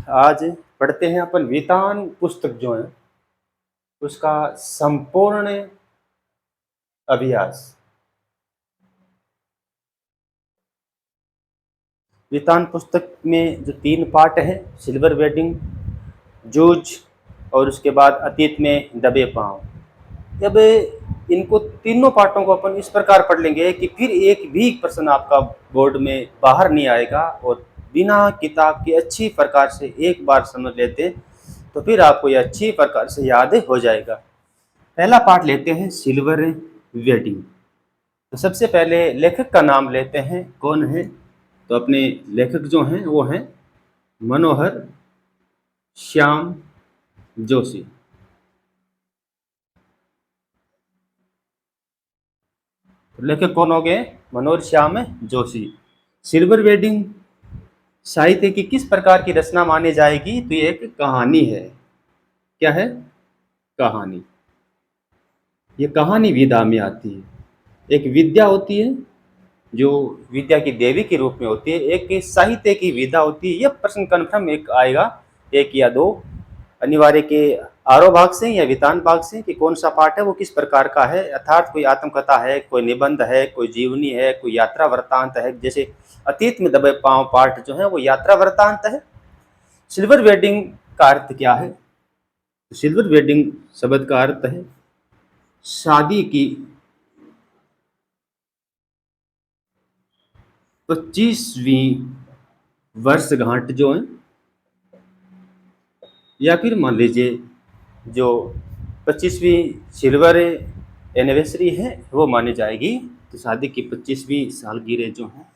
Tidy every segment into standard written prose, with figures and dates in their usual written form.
आज पढ़ते हैं अपन वेदांत पुस्तक जो है उसका संपूर्ण अभ्यास। वेदांत पुस्तक में जो 3 पार्ट हैं, सिल्वर वेडिंग, जूझ और उसके बाद अतीत में दबे पांव। जब इनको तीनों पार्टों को अपन इस प्रकार पढ़ लेंगे कि फिर एक भी प्रश्न आपका बोर्ड में बाहर नहीं आएगा, और बिना किताब की अच्छी प्रकार से एक बार समझ लेते तो फिर आपको ये अच्छी प्रकार से याद हो जाएगा। पहला पार्ट लेते हैं सिल्वर वेडिंग। तो सबसे पहले लेखक का नाम लेते हैं, कौन है? तो अपने लेखक जो हैं वो हैं मनोहर श्याम जोशी। तो लेखक कौन हो गए? मनोहर श्याम जोशी। सिल्वर वेडिंग साहित्य की किस प्रकार की रचना मानी जाएगी? तो ये एक कहानी है। क्या है? कहानी। ये कहानी विधा में आती है। एक विद्या होती है जो विद्या की देवी के रूप में होती है, एक साहित्य की विधा होती है। यह प्रश्न कन्फर्म एक आएगा, एक या दो अनिवार्य के आरो भाग से या वितान भाग से कि कौन सा पाठ है, वो किस प्रकार का है। अर्थात कोई आत्मकथा है, कोई निबंध है, कोई जीवनी है, कोई यात्रा वृत्तांत है। जैसे अतीत में दबे पांव पाठ जो है वो यात्रा वृत्तांत है। सिल्वर वेडिंग का अर्थ क्या है? सिल्वर वेडिंग शब्द का अर्थ है शादी की 25वीं वर्षगांठ जो है, या फिर मान लीजिए जो 25वीं सिल्वर एनिवर्सरी है वो मानी जाएगी। तो शादी की 25वीं सालगिरह जो है।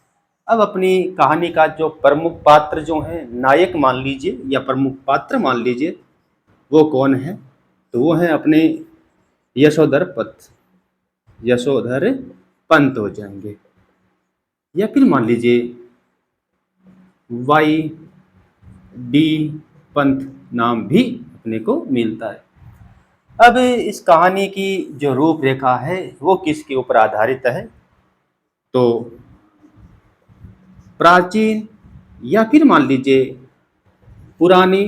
अब अपनी कहानी का जो प्रमुख पात्र जो है, नायक मान लीजिए या प्रमुख पात्र मान लीजिए, वो कौन है? तो वो है अपने यशोधर पंत हो जाएंगे, या फिर मान लीजिए वाई डी पंत नाम भी अपने को मिलता है। अब इस कहानी की जो रूपरेखा है वो किसके ऊपर आधारित है? तो प्राचीन या फिर मान लीजिए पुरानी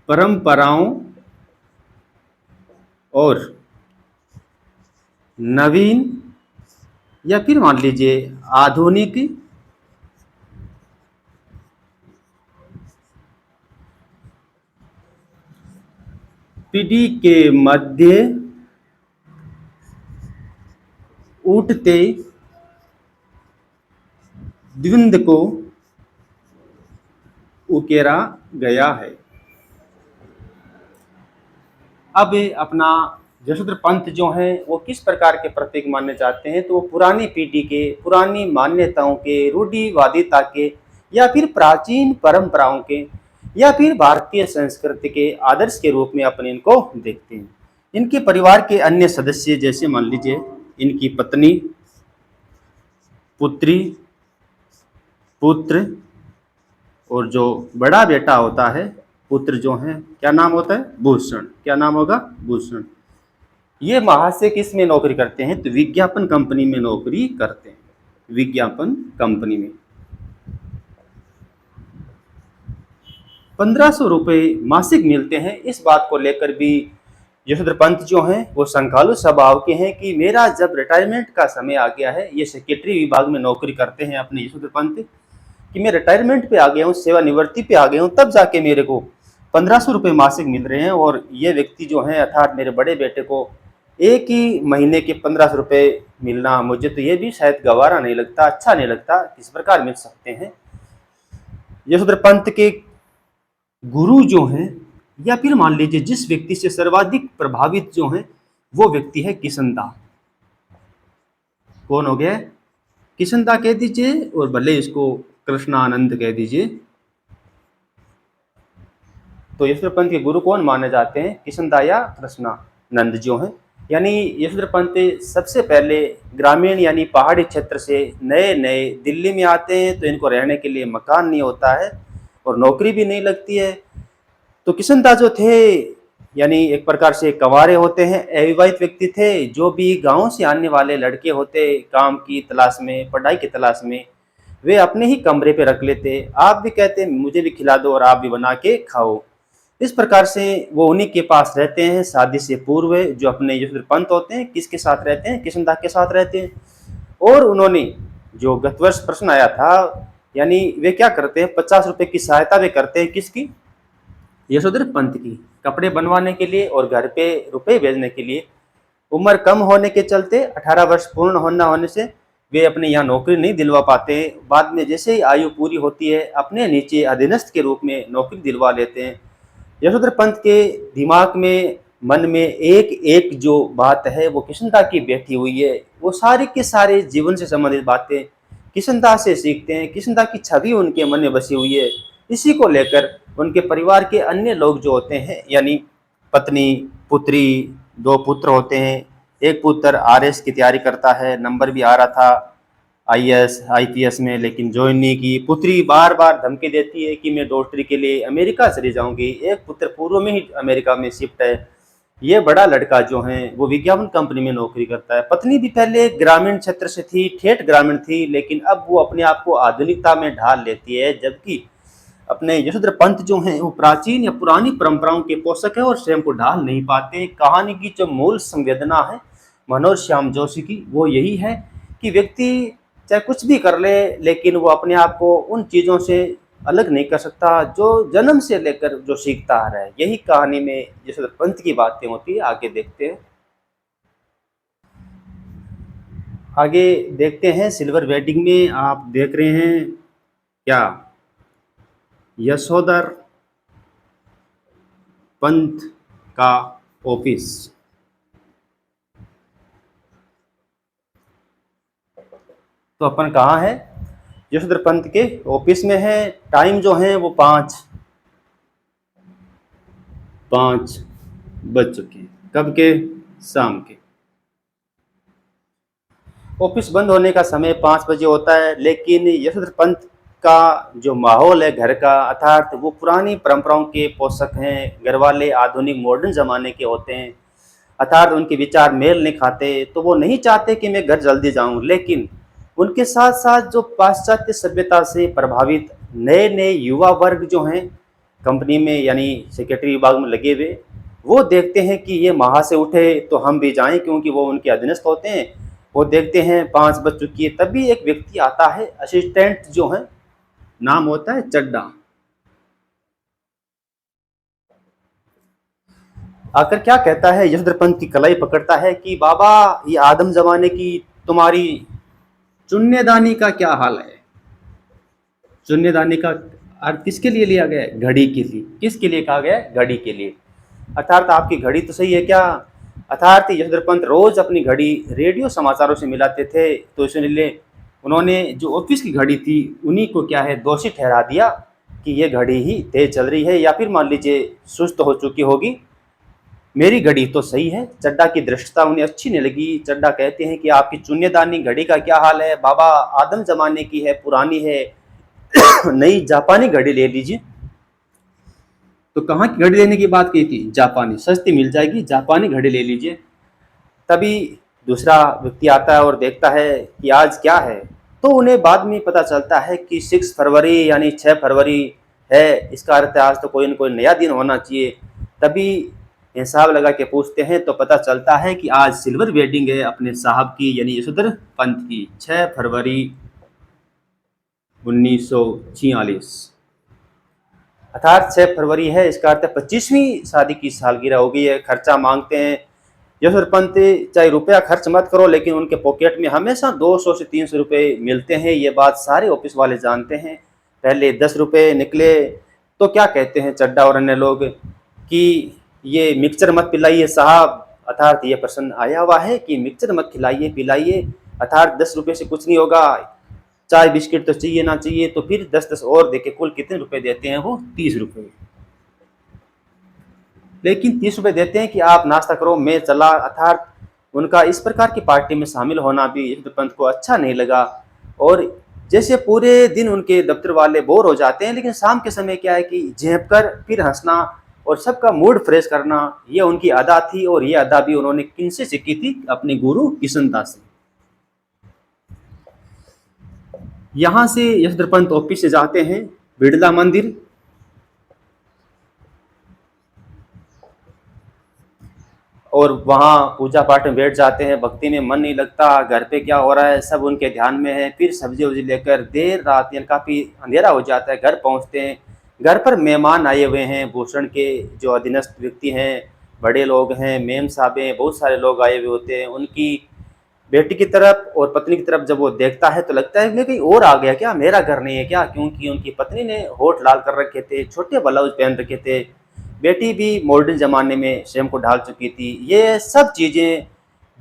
परंपराओं और नवीन या फिर मान लीजिए आधुनिक पीढ़ी के मध्य उठते द्वंद्व को उकेरा गया है। अब अपना यशोधर पंत जो हैं वो किस प्रकार के प्रतीक माने जाते हैं? तो वो पुरानी पीढ़ी के, पुरानी मान्यताओं के, रूढ़िवादिता के, या फिर प्राचीन परंपराओं के, या फिर भारतीय संस्कृति के आदर्श के रूप में अपन इनको देखते हैं। इनके परिवार के अन्य सदस्य जैसे मान लीजिए इनकी पत्नी, पुत्री, पुत्र, और जो बड़ा बेटा होता है पुत्र जो है, क्या नाम होता है? भूषण। क्या नाम होगा? भूषण। ये महाशय किस में नौकरी करते हैं? तो विज्ञापन कंपनी में नौकरी करते हैं। विज्ञापन कंपनी में 1500 रुपये मासिक मिलते हैं। इस बात को लेकर भी यशोधर पंत जो हैं वो संकालु स्वभाव के हैं कि मेरा जब रिटायरमेंट का समय आ गया है, ये सेक्रेटरी विभाग में नौकरी करते हैं अपने यशोधर पंत, कि मैं रिटायरमेंट पे आ गया हूँ, सेवानिवृत्ति पे आ गया हूँ, तब जाके मेरे को 1500 रुपये मासिक मिल रहे हैं। और ये व्यक्ति जो हैं अर्थात मेरे बड़े बेटे को एक ही महीने के 1500 रुपये मिलना, मुझे तो ये भी शायद गवारा नहीं लगता, अच्छा नहीं लगता। किस प्रकार मिल सकते हैं? यशोधर पंत के गुरु जो हैं, या फिर मान लीजिए जिस व्यक्ति से सर्वाधिक प्रभावित जो हैं, वो व्यक्ति है किशनदा। कौन हो गया? किशनदा कह दीजिए, और भले इसको कृष्णानंद कह दीजिए। तो यशोधर पंत के गुरु कौन माने जाते हैं? किशनदा या कृष्णानंद जो हैं। यानी यशोधर पंत सबसे पहले ग्रामीण यानी पहाड़ी क्षेत्र से नए नए दिल्ली में आते हैं, तो इनको रहने के लिए मकान नहीं होता है और नौकरी भी नहीं लगती है। तो किशनदा जो थे यानी एक प्रकार से कंवारे होते हैं, अविवाहित व्यक्ति थे। जो भी गांव से आने वाले लड़के होते काम की तलाश में, पढ़ाई की तलाश में, वे अपने ही कमरे पे रख लेते। आप भी कहते मुझे भी खिला दो और आप भी बना के खाओ। इस प्रकार से वो उन्हीं के पास रहते हैं शादी से पूर्व। जो अपने यशोधर पंत होते हैं किसके साथ रहते हैं, किशनदास के साथ रहते हैं। और उन्होंने जो गत वर्ष प्रश्न आया था, यानी वे क्या करते हैं, 50 रुपए की सहायता वे करते हैं किसकी, यशोधर पंत की, कपड़े बनवाने के लिए और घर पे रुपए भेजने के लिए। उम्र कम होने के चलते 18 वर्ष पूर्ण होना होने से वे अपने यहाँ नौकरी नहीं दिलवा पाते। बाद में जैसे ही आयु पूरी होती है अपने नीचे अधीनस्थ के रूप में नौकरी दिलवा लेते हैं। यशोधर पंत के दिमाग में, मन में एक एक जो बात है वो किशनदास की बैठी हुई है। वो सारी के सारे जीवन से संबंधित बातें किशनदास से सीखते हैं। किशनदास की छवि उनके मन में बसी हुई है। इसी को लेकर उनके परिवार के अन्य लोग जो होते हैं, यानी पत्नी, पुत्री, 2 पुत्र होते हैं। एक पुत्र आरएस की तैयारी करता है, नंबर भी आ रहा था आईएएस आईपीएस में, लेकिन ज्वाइन नहीं की। पुत्री बार बार धमकी देती है कि मैं डॉक्टरी के लिए अमेरिका चली जाऊंगी। एक पुत्र पूर्व में ही अमेरिका में शिफ्ट है। ये बड़ा लड़का जो है वो विज्ञापन कंपनी में नौकरी करता है। पत्नी भी पहले ग्रामीण क्षेत्र से थी, ठेठ ग्रामीण थी, लेकिन अब वो अपने आप को आधुनिकता में ढाल लेती है। जबकि अपने यशोधर पंत जो हैं वो प्राचीन या पुरानी परंपराओं के पोषक है और स्वयं को ढाल नहीं पाते। कहानी की जो मूल संवेदना है मनोज श्याम जोशी की, वो यही है कि व्यक्ति चाहे कुछ भी कर ले, लेकिन वो अपने आप को उन चीज़ों से अलग नहीं कर सकता जो जन्म से लेकर जो सीखता आ रहा है। यही कहानी में यशोधर पंत की बातें होती है। आगे देखते हैं, आगे देखते हैं। सिल्वर वेडिंग में आप देख रहे हैं क्या, यशोधर पंत का ऑफिस। तो अपन कहाँ है, यशोधर पंत के ऑफिस में है। टाइम जो है वो 5 बज चुके हैं। कब के, शाम के। ऑफिस बंद होने का समय 5 बजे होता है, लेकिन यशोधर पंत का जो माहौल है घर का, अर्थात वो पुरानी परंपराओं के पोषक हैं। घर वाले आधुनिक मॉडर्न जमाने के होते हैं, अर्थात उनके विचार मेल नहीं खाते। तो वो नहीं चाहते कि मैं घर जल्दी जाऊं, लेकिन उनके साथ साथ जो पाश्चात्य सभ्यता से प्रभावित नए नए युवा वर्ग जो हैं कंपनी में, यानी सेक्रेटरी विभाग में लगे हुए, वो देखते हैं कि ये वहाँ से उठे तो हम भी जाएं, क्योंकि वो उनके अधीनस्थ होते हैं। वो देखते हैं 5 बज चुकी है, तभी एक व्यक्ति आता है, असिस्टेंट जो है, नाम होता है चड्डा। आकर क्या कहता है, यशोधर पंत की कलाई पकड़ता है कि बाबा, ये आदम जमाने की तुम्हारी चुन्नेदानी का क्या हाल है। चुन्नेदानी का अर्थ किसके लिए लिया गया है, घड़ी के लिए। किसके लिए कहा गया है, घड़ी के लिए। अर्थात आपकी घड़ी तो सही है क्या। अर्थात यशोधर पंत रोज अपनी घड़ी रेडियो समाचारों से मिलाते थे, तो इसलिए उन्होंने जो ऑफिस की घड़ी थी उन्हीं को क्या है, दोषी ठहरा दिया कि ये घड़ी ही तेज चल रही है, या फिर मान लीजिए सुस्त हो चुकी होगी। मेरी घड़ी तो सही है। चड्डा की दृष्टता उन्हें अच्छी नहीं लगी। चड्डा कहते हैं कि आपकी चुन्नेदानी घड़ी का क्या हाल है बाबा, आदम जमाने की है, पुरानी है, नई जापानी घड़ी ले लीजिए। तो कहाँ की घड़ी लेने की बात की थी, जापानी, सस्ती मिल जाएगी, जापानी घड़ी ले लीजिए। तभी दूसरा व्यक्ति आता है और देखता है कि आज क्या है। तो उन्हें बाद में पता चलता है कि 6 फरवरी यानी 6 फरवरी है। इसका अर्थ है आज तो कोई न कोई नया दिन होना चाहिए। तभी हिसाब लगा के पूछते हैं तो पता चलता है कि आज सिल्वर वेडिंग है अपने साहब की, यानी यशोधर पंत की, 6 फरवरी 1946। अर्थात 6 फरवरी है, इसका अर्थ 25वीं शादी की सालगिरह हो गई है। खर्चा मांगते हैं यशोधर पंत, चाहे रुपया खर्च मत करो, लेकिन उनके पॉकेट में हमेशा 200 से 300 रुपये मिलते हैं। ये बात सारे ऑफिस वाले जानते हैं। पहले 10 रुपये निकले तो क्या कहते हैं चड्डा और अन्य लोग कि ये मिक्सचर मत पिलाइए साहब, अर्थात ये प्रश्न आया हुआ है कि मिक्सचर मत खिलाइए पिलाइए, अर्थात 10 रुपये से कुछ नहीं होगा, चाय बिस्किट तो चाहिए ना चाहिए। तो फिर 10-10 और देके कुल कितने रुपए देते हैं वो, 30 रुपये। लेकिन 30 रुपये देते हैं कि आप नाश्ता करो मैं चला। अर्थात उनका इस प्रकार की पार्टी में शामिल होना भी यशोधर पंत को अच्छा नहीं लगा। और जैसे पूरे दिन उनके दफ्तर वाले बोर हो जाते हैं, लेकिन शाम के समय क्या है कि झेप कर फिर हंसना और सबका मूड फ्रेश करना, ये उनकी अदा थी। और ये अदा भी उन्होंने किनसे सीखी थी, अपने गुरु किशनदास से। यहाँ से यशोधर पंत ऑफिस से जाते हैं बिड़ला मंदिर, और वहाँ पूजा पाठ में बैठ जाते हैं। भक्ति में मन नहीं लगता, घर पे क्या हो रहा है सब उनके ध्यान में है। फिर सब्जी वब्जी लेकर देर रात यानी काफ़ी अंधेरा हो जाता है, घर पहुँचते हैं। घर पर मेहमान आए हुए हैं, भूषण के जो अधीनस्थ व्यक्ति हैं, बड़े लोग हैं, मेम साहब हैं, बहुत सारे लोग आए हुए होते हैं। उनकी बेटी की तरफ और पत्नी की तरफ जब वो देखता है तो लगता है मैं कहीं और आ गया क्या, मेरा घर नहीं है क्या, क्योंकि उनकी पत्नी ने होठ लाल कर रखे थे, छोटे ब्लाउज पहन रखे थे। बेटी भी मॉडर्न ज़माने में स्वयं को ढाल चुकी थी। ये सब चीज़ें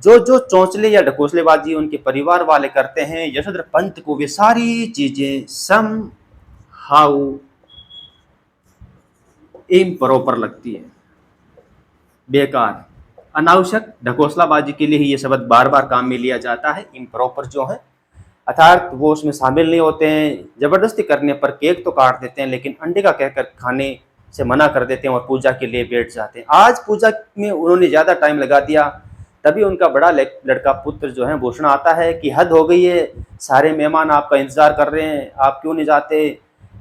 जो जो चौंचले या ढकोसलेबाजी उनके परिवार वाले करते हैं, यशोधर पंत को वे सारी चीज़ें सम हाउ इम्प्रॉपर लगती है, बेकार, अनावश्यक ढकोसलाबाजी के लिए ही ये शब्द बार बार काम में लिया जाता है। इम्प्रॉपर जो है अर्थात वो उसमें शामिल नहीं होते हैं। ज़बरदस्ती करने पर केक तो काट देते हैं, लेकिन अंडे का कहकर खाने से मना कर देते हैं और पूजा के लिए बैठ जाते हैं। आज पूजा में उन्होंने ज़्यादा टाइम लगा दिया। तभी उनका बड़ा लड़का पुत्र जो है भूषण आता है कि हद हो गई है, सारे मेहमान आपका इंतज़ार कर रहे हैं, आप क्यों नहीं जाते।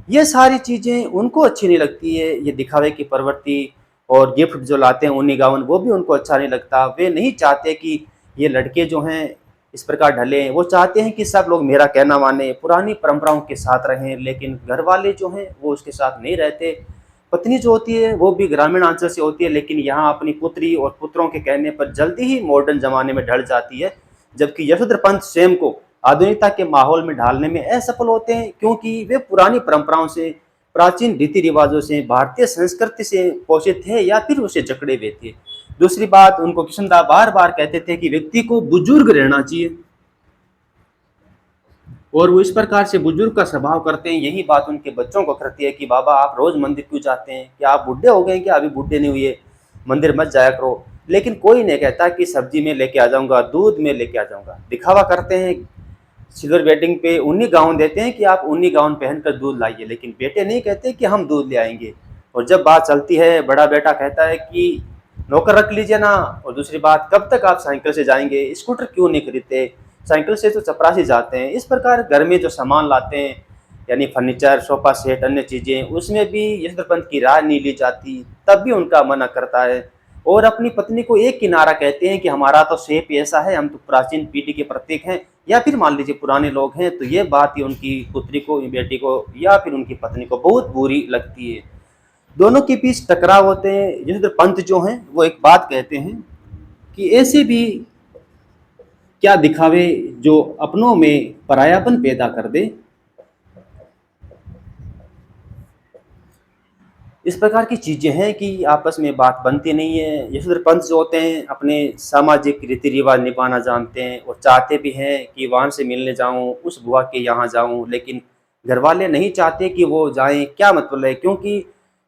ये सारी चीज़ें उनको अच्छी नहीं लगती है, ये दिखावे की प्रवृत्ति। और गिफ्ट जो लाते हैं ऊनी गाउन, वो भी उनको अच्छा नहीं लगता। वे नहीं चाहते कि ये लड़के जो हैं इस प्रकार ढले। वो चाहते हैं कि सब लोग मेरा कहना माने, पुरानी परंपराओं के साथ रहें, लेकिन घर वाले जो हैं वो उसके साथ नहीं रहते। पत्नी जो होती है वो भी ग्रामीण अंचल से होती है, लेकिन यहाँ अपनी पुत्री और पुत्रों के कहने पर जल्दी ही मॉडर्न जमाने में ढल जाती है। जबकि यशोधर पंत स्वयं को आधुनिकता के माहौल में ढालने में असफल होते हैं, क्योंकि वे पुरानी परंपराओं से, प्राचीन रीति रिवाजों से, भारतीय संस्कृति से पोषित थे या फिर उसे जकड़े हुए थे। दूसरी बात, उनको किशनदा बार बार कहते थे कि व्यक्ति को बुजुर्ग रहना चाहिए, और वो इस प्रकार से बुजुर्ग का स्वभाव करते हैं। यही बात उनके बच्चों को करती है कि बाबा आप रोज मंदिर क्यों जाते हैं, क्या आप बुढ़े हो गए, क्या अभी बुढ़े नहीं हुए, मंदिर मत जाया करो। लेकिन कोई नहीं कहता कि सब्जी में लेके आ जाऊंगा, दूध में लेके आ जाऊंगा। दिखावा करते हैं, सिल्वर वेडिंग पे ऊनी गाउन देते हैं कि आप ऊनी गाउन पहनकर दूध लाइए, लेकिन बेटे नहीं कहते कि हम दूध ले आएंगे। और जब बात चलती है, बड़ा बेटा कहता है कि नौकर रख लीजिए ना। और दूसरी बात, कब तक आप साइकिल से जाएंगे, स्कूटर क्यों नहीं खरीदते, साइकिल से तो चपरासी जाते हैं। इस प्रकार घर में जो सामान लाते हैं, यानी फर्नीचर, सोफा सेट, अन्य चीज़ें, उसमें भी यशोधर पंत की राय नहीं ली जाती, तब भी उनका मना करता है। और अपनी पत्नी को एक किनारा कहते हैं कि हमारा तो शेप ऐसा है, हम तो प्राचीन पीढ़ी के प्रतीक हैं, या फिर मान लीजिए पुराने लोग हैं। तो ये बात ही उनकी पुत्री को, बेटी को या फिर उनकी पत्नी को बहुत बुरी लगती है। दोनों के बीच टकराव होते हैं। यशोधर पंत जो हैं वो एक बात कहते हैं कि ऐसे भी क्या दिखावे जो अपनों में परायापन पैदा कर दे। इस प्रकार की चीज़ें हैं कि आपस में बात बनती नहीं है। यशोधर पंत जो होते हैं अपने सामाजिक रीति रिवाज निभाना जानते हैं और चाहते भी हैं कि वहाँ से मिलने जाऊँ, उस बुआ के यहाँ जाऊँ, लेकिन घर वाले नहीं चाहते कि वो जाएं। क्या मतलब है, क्योंकि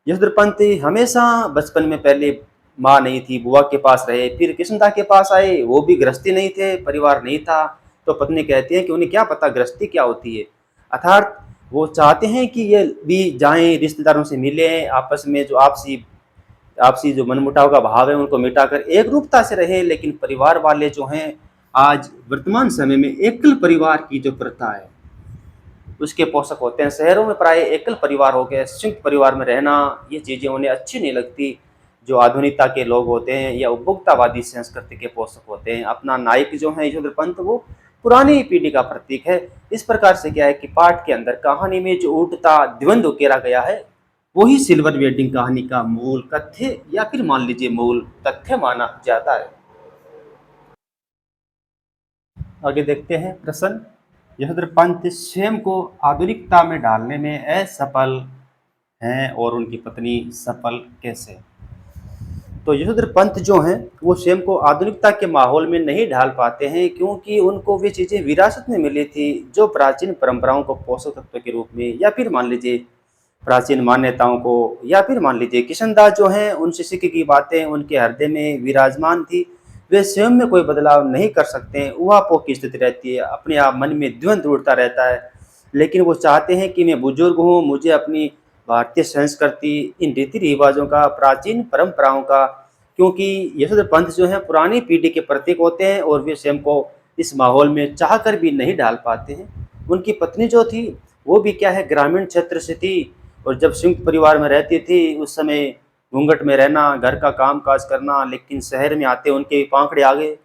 यशोधर पंत हमेशा बचपन में पहले माँ नहीं थी, बुआ के पास रहे, फिर कृष्णदा के पास आए, वो भी गृहस्थी नहीं थे, परिवार नहीं था। तो पत्नी कहती है कि उन्हें क्या पता गृहस्थी क्या होती है। अर्थात वो चाहते हैं कि ये भी जाएं, रिश्तेदारों से मिलें, आपस में जो आपसी आपसी जो मनमुटाव का भाव है उनको मिटाकर एक रूपता से रहें। लेकिन परिवार वाले जो हैं, आज वर्तमान समय में एकल परिवार की जो प्रथा है उसके पोषक होते हैं। शहरों में प्राय एकल परिवार हो गए, संयुक्त परिवार में रहना, ये चीज़ें उन्हें अच्छी नहीं लगती। जो आधुनिकता के लोग होते हैं या उपभोक्तावादी संस्कृति के पोषक होते हैं, अपना नायक जो है यशोधर पंत वो पुरानी पीढ़ी का प्रतीक है। इस प्रकार से क्या है कि पाठ के अंदर कहानी में जो उठता द्वंद्व उकेरा गया है, वही सिल्वर वेडिंग कहानी का मूल कथ्य या फिर मान लीजिए मूल तथ्य माना जाता है। आगे देखते हैं प्रश्न। यशोधर पंत स्वयं को आधुनिकता में डालने में असफल हैं और उनकी पत्नी सफल कैसे। तो यशोधर पंत जो हैं वो स्वयं को आधुनिकता के माहौल में नहीं ढाल पाते हैं, क्योंकि उनको वे चीज़ें विरासत में मिली थी जो प्राचीन परंपराओं को पोषक तत्व के रूप में, या फिर मान लीजिए प्राचीन मान्यताओं को, या फिर मान लीजिए किशनदास जो हैं उनसे सीखी की बातें उनके हृदय में विराजमान थी। वे स्वयं में कोई बदलाव नहीं कर सकते हैं, उहापोह की स्थिति रहती है, अपने आप मन में द्वंद्व उठता रहता है। लेकिन वो चाहते हैं कि मैं बुजुर्ग हूँ, मुझे अपनी भारतीय संस्कृति, इन रीति रिवाजों का, प्राचीन परंपराओं का, क्योंकि यशोधर पंत जो है पुरानी पीढ़ी के प्रतीक होते हैं और वे स्वयं को इस माहौल में चाह कर भी नहीं डाल पाते हैं। उनकी पत्नी जो थी वो भी क्या है ग्रामीण क्षेत्र से थी, और जब संयुक्त परिवार में रहती थी उस समय घूंघट में रहना, घर का काम काज करना, लेकिन शहर में आते उनके भी पांखड़े आ गए।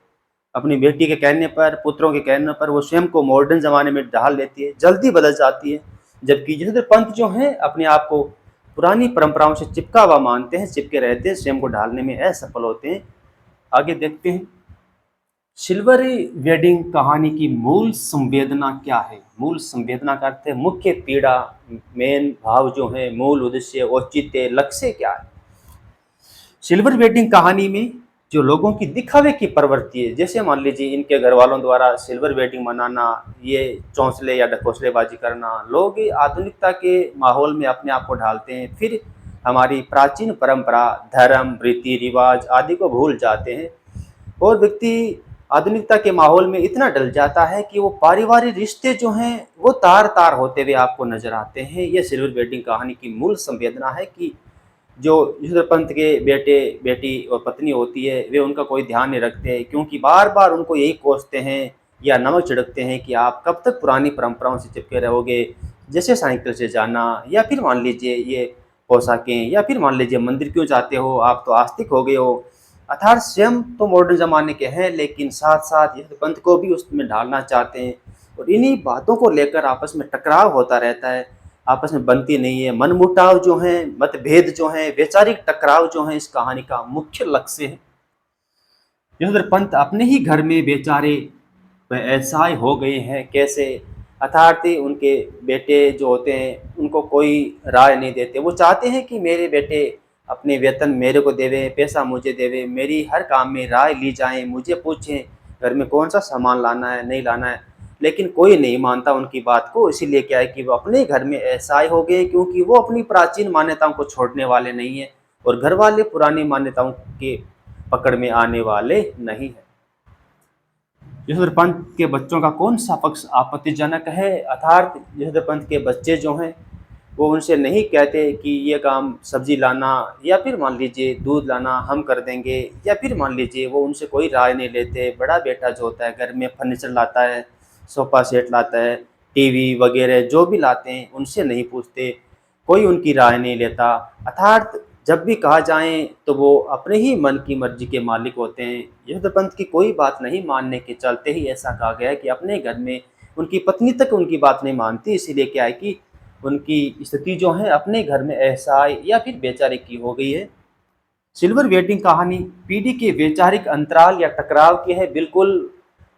अपनी बेटी के कहने पर, पुत्रों के कहने पर वो स्वयं को मॉडर्न ज़माने में ढाल लेती है, जल्दी बदल जाती है। जबकि जसोधर पंत जो हैं अपने आप को पुरानी परंपराओं से चिपका हुआ मानते हैं, चिपके रहते हैं, स्वयं को ढालने में असफल होते हैं। आगे देखते हैं, सिल्वर वेडिंग कहानी की मूल संवेदना क्या है? मूल संवेदना का अर्थ है मुख्य पीड़ा, मेन भाव जो है, मूल उद्देश्य, औचित्य, लक्ष्य क्या है? सिल्वर वेडिंग कहानी में जो लोगों की दिखावे की प्रवृत्ति है, जैसे मान लीजिए इनके घर वालों द्वारा सिल्वर वेडिंग मनाना, ये चौंसले या ढकोसलेबाजी करना, लोग आधुनिकता के माहौल में अपने आप को ढालते हैं, फिर हमारी प्राचीन परंपरा, धर्म, रीति रिवाज आदि को भूल जाते हैं, और व्यक्ति आधुनिकता के माहौल में इतना डल जाता है कि वो पारिवारिक रिश्ते जो हैं वो तार तार होते हुए आपको नजर आते हैं। ये सिल्वर वेडिंग कहानी की मूल संवेदना है कि जो यशोधर पंत के बेटे बेटी और पत्नी होती है वे उनका कोई ध्यान नहीं रखते, क्योंकि बार बार उनको यही कोसते हैं या नमक छिड़कते हैं कि आप कब तक पुरानी परंपराओं से चिपके रहोगे, जैसे साइकिल से जाना, या फिर मान लीजिए ये पोशाकें, या फिर मान लीजिए मंदिर क्यों जाते हो, आप तो आस्तिक हो गए हो। अर्थात स्वयं तो मॉडर्न ज़माने के हैं, लेकिन साथ साथ यशोधर पंत को भी उसमें ढालना चाहते हैं, और इन्हीं बातों को लेकर आपस में टकराव होता रहता है, आपस में बनती नहीं है। मनमुटाव जो हैं, मतभेद जो हैं, वैचारिक टकराव जो हैं, इस कहानी का मुख्य लक्ष्य है। यशोधर पंत अपने ही घर में बेचारे असहाय हो गए हैं, कैसे? अर्थात उनके बेटे जो होते हैं उनको कोई राय नहीं देते, वो चाहते हैं कि मेरे बेटे अपने वेतन मेरे को देवे, पैसा मुझे देवे, मेरी हर काम में राय ली जाए, मुझे पूछें घर में कौन सा सामान लाना है, नहीं लाना है, लेकिन कोई नहीं मानता उनकी बात को। इसीलिए क्या है कि वो अपने घर में असहाय हो गए, क्योंकि वो अपनी प्राचीन मान्यताओं को छोड़ने वाले नहीं हैं, और घर वाले पुरानी मान्यताओं के पकड़ में आने वाले नहीं हैं। यशोधर पंत के बच्चों का कौन सा पक्ष आपत्तिजनक है? अर्थात यशोधर पंत के बच्चे जो हैं वो उनसे नहीं कहते कि ये काम सब्जी लाना या फिर मान लीजिए दूध लाना हम कर देंगे, या फिर मान लीजिए वो उनसे कोई राय नहीं लेते। बड़ा बेटा जो होता है घर में फर्नीचर लाता है, सोफ़ा सेट लाता है, टीवी वगैरह जो भी लाते हैं उनसे नहीं पूछते, कोई उनकी राय नहीं लेता। अर्थात जब भी कहा जाए तो वो अपने ही मन की मर्जी के मालिक होते हैं। यशोधर पंत की कोई बात नहीं मानने के चलते ही ऐसा कहा गया है कि अपने घर में उनकी पत्नी तक उनकी बात नहीं मानती। इसीलिए क्या है कि उनकी स्थिति जो है अपने घर में असहाय या फिर बेचारे की हो गई है। सिल्वर वेडिंग कहानी पीढ़ी के वैचारिक अंतराल या टकराव की है। बिल्कुल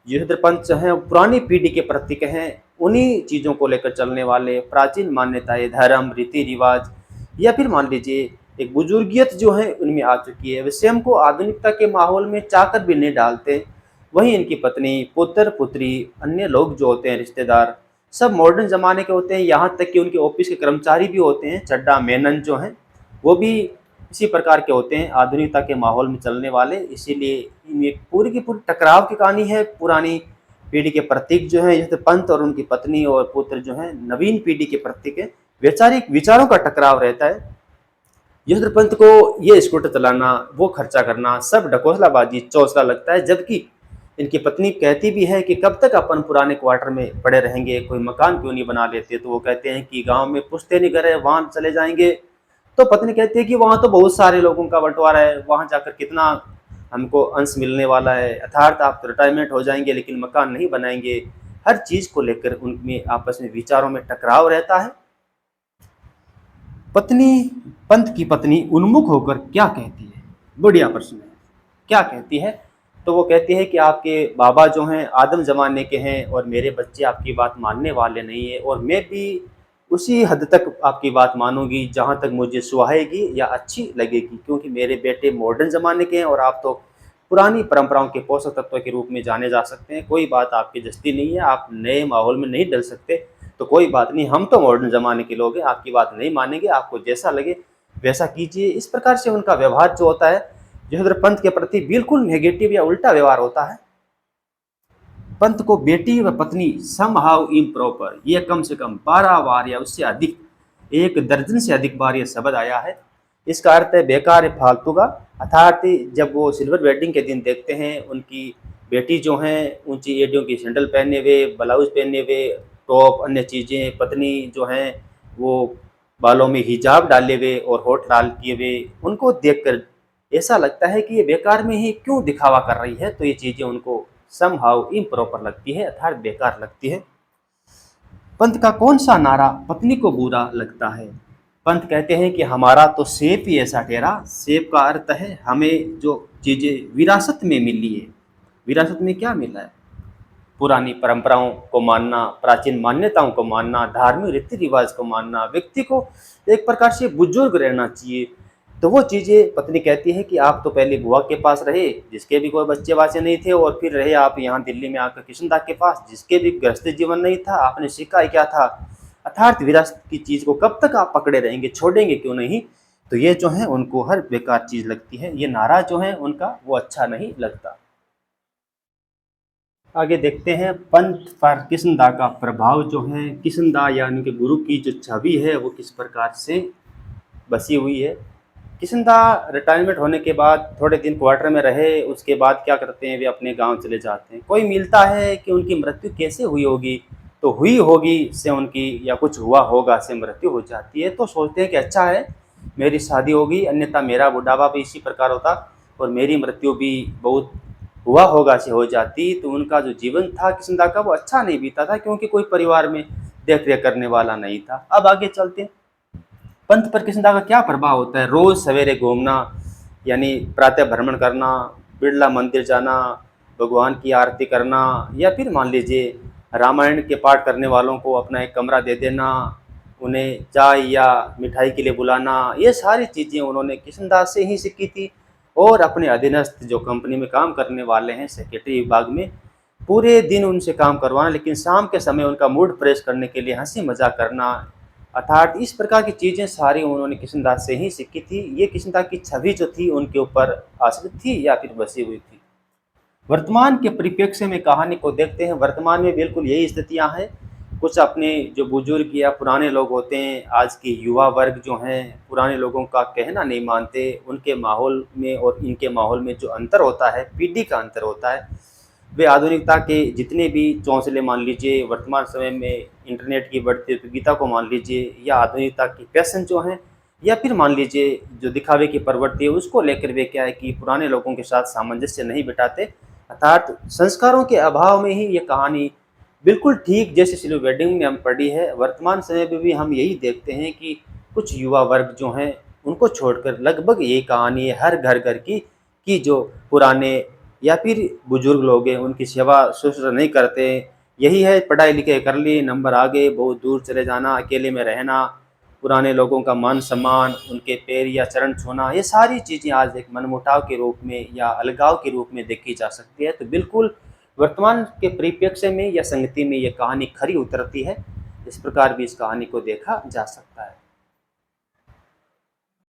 यशोधर पंत जो है पुरानी पीढ़ी के प्रतीक हैं, उन्हीं चीज़ों को लेकर चलने वाले, प्राचीन मान्यताएं, धर्म, रीति रिवाज, या फिर मान लीजिए एक बुजुर्गियत जो है उनमें आ चुकी है। वे स्वयं को आधुनिकता के माहौल में चाहकर भी नहीं डालते। वहीं इनकी पत्नी, पुत्र पुत्री, अन्य लोग जो होते हैं रिश्तेदार, सब मॉडर्न ज़माने के होते हैं। यहाँ तक कि उनके ऑफिस के कर्मचारी भी होते हैं, चड्डा मेनन जो हैं वो भी इसी प्रकार के होते हैं, आधुनिकता के माहौल में चलने वाले। इसीलिए इनमें पूरी की पूरी टकराव की कहानी है। पुरानी पीढ़ी के प्रतीक जो है जैसे पंत और उनकी पत्नी और पुत्र जो हैं नवीन पीढ़ी के प्रतीक है। वैचारिक विचारों का टकराव रहता है। यशोधर पंत को ये स्कूटर चलाना, वो खर्चा करना सब ढकोसलाबाजी, चौंसला लगता है। जबकि इनकी पत्नी कहती भी है कि कब तक अपन पुराने क्वार्टर में पड़े रहेंगे, कोई मकान क्यों नहीं बना लेते? तो वो कहते हैं कि गांव में पुश्तैनी घर है, वहाँ चले जाएंगे। तो पत्नी कहती है कि वहाँ तो बहुत सारे लोगों का बंटवारा है, वहाँ जाकर कितना हमको अंश मिलने वाला है, अर्थात आप तो रिटायरमेंट हो जाएंगे लेकिन मकान नहीं बनाएंगे। हर चीज़ को लेकर उनमें आपस में विचारों में टकराव रहता है। पत्नी, पंत की पत्नी उन्मुख होकर क्या कहती है? बढ़िया प्रश्न है। क्या कहती है? तो वो कहती है कि आपके बाबा जो हैं आदम ज़माने के हैं और मेरे बच्चे आपकी बात मानने वाले नहीं है, और मैं भी उसी हद तक आपकी बात मानूंगी जहाँ तक मुझे सुहाएगी या अच्छी लगेगी, क्योंकि मेरे बेटे मॉडर्न ज़माने के हैं और आप तो पुरानी परंपराओं के पोषक तत्व के रूप में जाने जा सकते हैं। कोई बात आपकी जस्ती नहीं है, आप नए माहौल में नहीं डल सकते, तो कोई बात नहीं, हम तो मॉडर्न ज़माने के लोग हैं, आपकी बात नहीं मानेंगे, आपको जैसा लगे वैसा कीजिए। इस प्रकार से उनका व्यवहार जो होता है यशोधर पंत के प्रति बिल्कुल नेगेटिव या उल्टा व्यवहार होता है। पंत को बेटी व पत्नी समहाउ इम्प्रॉपर ये कम से कम 12 बार या उससे अधिक, 1 दर्जन से अधिक बार ये शब्द आया है। इसका अर्थ है बेकार है, फालतू का। अर्थात जब वो सिल्वर वेडिंग के दिन देखते हैं उनकी बेटी जो हैं ऊंची एडियों की सैंडल पहने हुए, ब्लाउज पहने हुए, टॉप अन्य चीज़ें, पत्नी जो हैं वो बालों में हिजाब डाले हुए और होठ लाल किए हुए, उनको देखकर ऐसा लगता है कि ये बेकार में ही क्यों दिखावा कर रही है। तो ये चीज़ें उनको समहाउ इम्प्रॉपर लगती है, अर्थात बेकार लगती है। पंत का कौन सा नारा पत्नी को बुरा लगता है? पंत कहते हैं कि हमारा तो सेब ही ऐसा ठहरा। सेब का अर्थ है हमें जो चीज़ें विरासत में मिली है। विरासत में क्या मिला है? पुरानी परंपराओं को मानना, प्राचीन मान्यताओं को मानना, धार्मिक रीति रिवाज को मानना, व्यक्ति को एक प्रकार से बुजुर्ग रहना चाहिए। तो वो चीज़ें पत्नी कहती है कि आप तो पहले बुआ के पास रहे जिसके भी कोई बच्चे वाचे नहीं थे, और फिर रहे आप यहाँ दिल्ली में आकर किशनदा के पास जिसके भी गृहस्थ जीवन नहीं था, आपने सीखा ही क्या था। अर्थात विरासत की चीज़ को कब तक आप पकड़े रहेंगे, छोड़ेंगे क्यों नहीं। तो ये जो है उनको हर बेकार चीज़ लगती है, ये नारा जो है उनका वो अच्छा नहीं लगता। आगे देखते हैं पंथ पर किशनदा का प्रभाव जो है, किशनदा यानी कि गुरु की जो छवि है वो किस प्रकार से बसी हुई है। किशनदा रिटायरमेंट होने के बाद थोड़े दिन क्वार्टर में रहे, उसके बाद क्या करते हैं वे अपने गांव चले जाते हैं। कोई मिलता है कि उनकी मृत्यु कैसे हुई होगी, तो हुई होगी से उनकी या कुछ हुआ होगा से मृत्यु हो जाती है। तो सोचते हैं कि अच्छा है मेरी शादी होगी, अन्यथा मेरा बुढ़ापा भी इसी प्रकार होता और मेरी मृत्यु भी बहुत हुआ होगा से हो जाती। तो उनका जो जीवन था किशनदा का वो अच्छा नहीं बीता था, क्योंकि कोई परिवार में देख रेख करने वाला नहीं था। अब आगे चलते हैं, पंथ पर किशनदा का क्या प्रभाव होता है। रोज सवेरे घूमना, यानी प्रातः भ्रमण करना, बिरला मंदिर जाना, भगवान की आरती करना, या फिर मान लीजिए रामायण के पाठ करने वालों को अपना एक कमरा दे देना, उन्हें चाय या मिठाई के लिए बुलाना, ये सारी चीज़ें उन्होंने किशनदास से ही सीखी थी। और अपने अधीनस्थ जो कंपनी में काम करने वाले हैं सेक्रेटरी विभाग में, पूरे दिन उनसे काम करवाना, लेकिन शाम के समय उनका मूड फ्रेश करने के लिए हंसी मजाक करना। अर्थात इस प्रकार की चीज़ें सारी उन्होंने किशनदास से ही सीखी थी। ये किशनदास की छवि जो थी उनके ऊपर आश्रित थी या फिर बसी हुई थी। वर्तमान के परिप्रेक्ष्य में कहानी को देखते हैं। वर्तमान में बिल्कुल यही स्थितियां हैं। कुछ अपने जो बुजुर्ग या पुराने लोग होते हैं, आज के युवा वर्ग जो हैं पुराने लोगों का कहना नहीं मानते। उनके माहौल में और इनके माहौल में जो अंतर होता है, पीढ़ी का अंतर होता है, वे आधुनिकता के जितने भी चौंसले मान लीजिए, वर्तमान समय में इंटरनेट की बढ़ती उपयोगिता को मान लीजिए, या आधुनिकता की फैशन जो है, या फिर मान लीजिए जो दिखावे की प्रवृत्ति है, उसको लेकर वे क्या है कि पुराने लोगों के साथ सामंजस्य नहीं बिठाते। अर्थात संस्कारों के अभाव में ही ये कहानी बिल्कुल ठीक जैसे सिल्वर वेडिंग में हम पढ़ी है, वर्तमान समय में भी हम यही देखते हैं कि कुछ युवा वर्ग जो हैं उनको छोड़कर लगभग यही कहानी है हर घर घर की, कि जो पुराने या फिर बुजुर्ग लोग हैं उनकी सेवा शुश्रूषा नहीं करते। यही है, पढ़ाई लिखाई कर ली, नंबर आ गए, बहुत दूर चले जाना, अकेले में रहना, पुराने लोगों का मान सम्मान, उनके पैर या चरण छूना, ये सारी चीज़ें आज एक मनमुटाव के रूप में या अलगाव के रूप में देखी जा सकती है। तो बिल्कुल वर्तमान के परिप्रेक्ष्य में या संगति में ये कहानी खरी उतरती है। इस प्रकार भी इस कहानी को देखा जा सकता है।